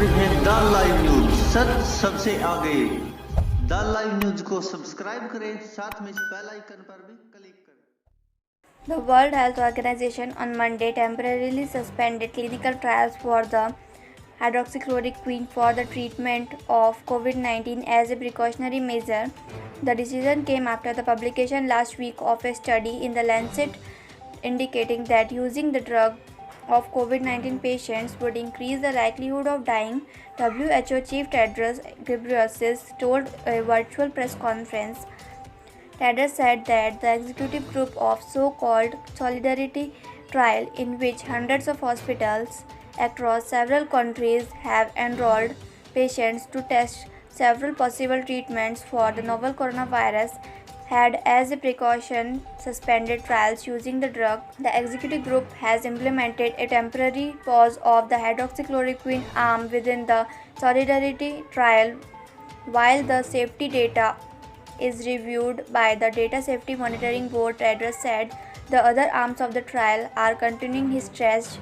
रहे हैं the live news, सच सबसे आगे। द लाइव न्यूज को सब्सक्राइब करें, साथ में इस बेल आइकन पर भी क्लिक करें। The World Health Organization on Monday temporarily suspended clinical trials for the hydroxychloroquine for the treatment of COVID-19 as a precautionary measure. The decision came after the publication last week of a study in The Lancet indicating that using the drug of COVID-19 patients would increase the likelihood of dying. WHO Chief Tedros Ghebreyesus told a virtual press conference. Tedros said that the executive group of so-called Solidarity trial, in which hundreds of hospitals across several countries have enrolled patients to test several possible treatments for the novel coronavirus, had as a precaution suspended trials using the drug. The executive group has implemented a temporary pause of the hydroxychloroquine arm within the Solidarity trial while the safety data is reviewed by the Data Safety Monitoring Board. Tedros said the other arms of the trial are continuing. He stressed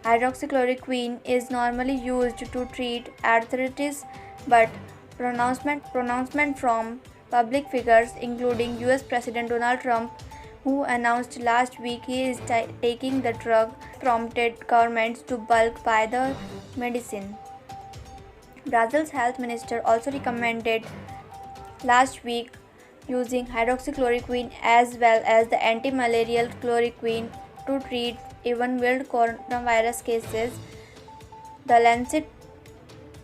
hydroxychloroquine is normally used to treat arthritis, but pronouncement from public figures, including US President Donald Trump, who announced last week he is taking the drug, prompted governments to bulk buy the medicine. Brazil's health minister also recommended last week using hydroxychloroquine as well as the anti-malarial chloroquine to treat even mild coronavirus cases. The Lancet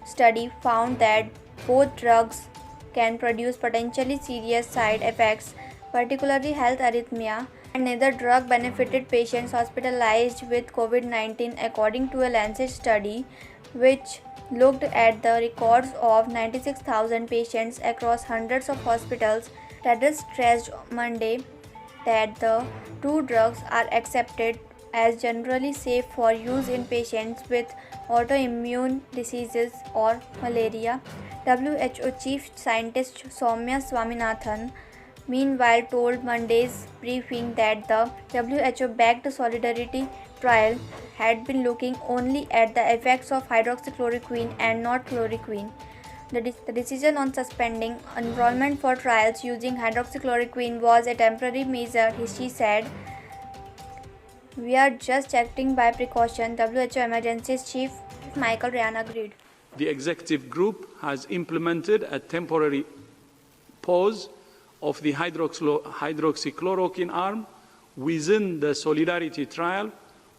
study found that both drugs can produce potentially serious side effects, particularly health arrhythmia, and neither drug benefited patients hospitalized with COVID-19, according to a Lancet study which looked at the records of 96,000 patients across hundreds of hospitals. Tedros stressed Monday that the two drugs are accepted as generally safe for use in patients with autoimmune diseases or malaria. WHO Chief Scientist Soumya Swaminathan, meanwhile, told Monday's briefing that the WHO-backed Solidarity trial had been looking only at the effects of hydroxychloroquine and not chloroquine. The decision on suspending enrollment for trials using hydroxychloroquine was a temporary measure, she said. We are just acting by precaution, WHO Emergencies Chief Michael Ryan agreed. The executive group has implemented a temporary pause of the hydroxychloroquine arm within the Solidarity trial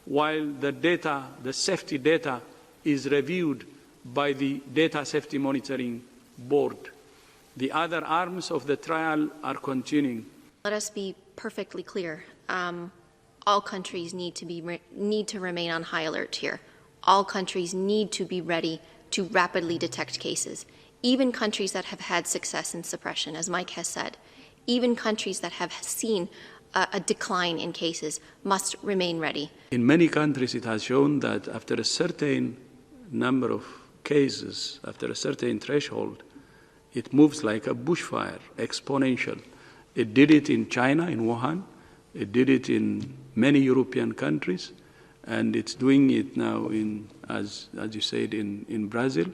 while the safety data is reviewed by the Data Safety Monitoring Board. The other arms of the trial are continuing. Let us be perfectly clear. All countries need to remain on high alert here. All countries need to be ready to rapidly detect cases. Even countries that have had success in suppression, as Mike has said, even countries that have seen a decline in cases must remain ready. In many countries, it has shown that after a certain number of cases, after a certain threshold, it moves like a bushfire, exponential. It did it in China, in Wuhan. It did it in many European countries. And it's doing it now as you said, in Brazil.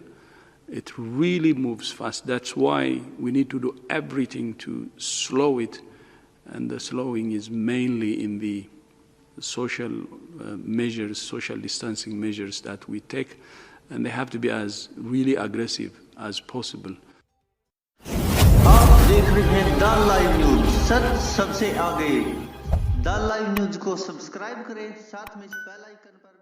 It really moves fast. That's why we need to do everything to slow it. And the slowing is mainly in the social measures, social distancing measures that we take. And they have to be as really aggressive as possible. आप देख रहे हैं the live news, सच सबसे आगे। The live news को subscribe करें, साथ में इस बेल आइकन पर